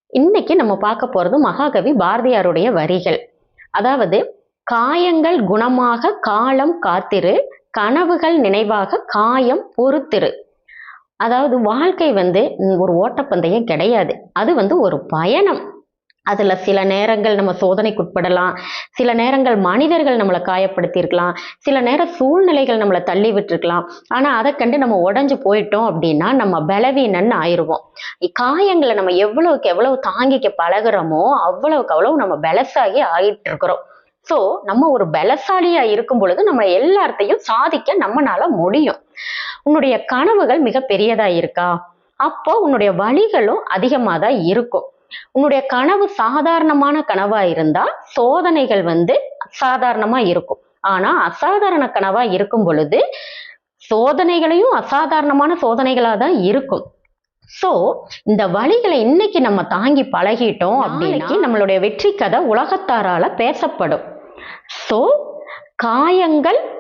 இன்னைக்கு நம்ம பார்க்க போறது மகாகவி பாரதியாருடைய வரிகள். அதாவது, காயங்கள் குணமாக காலம் காத்திரு, கனவுகள் நினைவாக காயம் பொறுத்திரு. அதாவது வாழ்க்கை ஒரு ஓட்டப்பந்தயம் கிடையாது. அது ஒரு பயணம். அதுல சில நேரங்கள் நம்ம சோதனைக்குட்படலாம், சில நேரங்கள் மனிதர்கள் நம்மளை காயப்படுத்தியிருக்கலாம், சில நேரம் சூழ்நிலைகள் நம்மளை தள்ளி விட்டுருக்கலாம். ஆனா அதை கண்டு நம்ம உடைஞ்சு போயிட்டோம் அப்படின்னா நம்ம பலவீனன்னு ஆயிடுவோம். காயங்களை நம்ம எவ்வளவுக்கு எவ்வளவு தாங்கிக்க பழகுறோமோ அவ்வளவுக்கு அவ்வளவு நம்ம பலசாகி ஆகிட்டு இருக்கிறோம். ஸோ நம்ம ஒரு பலசாலியா இருக்கும் பொழுது நம்ம எல்லாத்தையும் சாதிக்க நம்மளால முடியும். உன்னுடைய கனவுகள் மிக பெரியதா இருக்கா? அப்போ உன்னுடைய வழிகளும் அதிகமா தான் இருக்கும். உன்னுடைய கனவு சாதாரணமான கனவா இருந்தா சோதனைகள் சாதாரணமா இருக்கும். ஆனா அசாதாரண கனவா இருக்கும் பொழுது சோதனைகளையும் அசாதாரணமான சோதனைகளா தான் இருக்கும். சோ இந்த வழிகளை இன்னைக்கு நம்ம தாங்கி பழகிட்டோம் அப்படின்னா நம்மளுடைய வெற்றி கதை உலகத்தாரால பேசப்படும். சோ காயங்கள்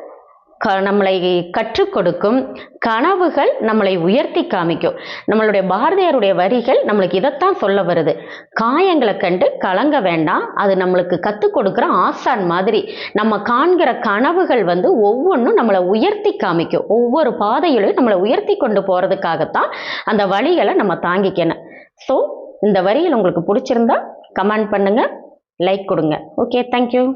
நம்மளை கற்றுக் கொடுக்கும், கனவுகள் நம்மளை உயர்த்தி காமிக்கும். நம்மளுடைய பாரதியாருடைய வரிகள் நம்மளுக்கு இதைத்தான் சொல்ல வருது. காயங்களை கண்டு கலங்க வேண்டாம், அது நம்மளுக்கு கற்றுக் கொடுக்குற ஆசான் மாதிரி. நம்ம காண்கிற கனவுகள் ஒவ்வொன்றும் நம்மளை உயர்த்தி காமிக்கும். ஒவ்வொரு பாதையிலையும் நம்மளை உயர்த்தி கொண்டு போறதுக்காகத்தான் அந்த வழிகளை நம்ம தாங்கிக்கணும். ஸோ இந்த வரிகள் உங்களுக்கு பிடிச்சிருந்தா கமெண்ட் பண்ணுங்க, லைக் கொடுங்க. Okay, thank you.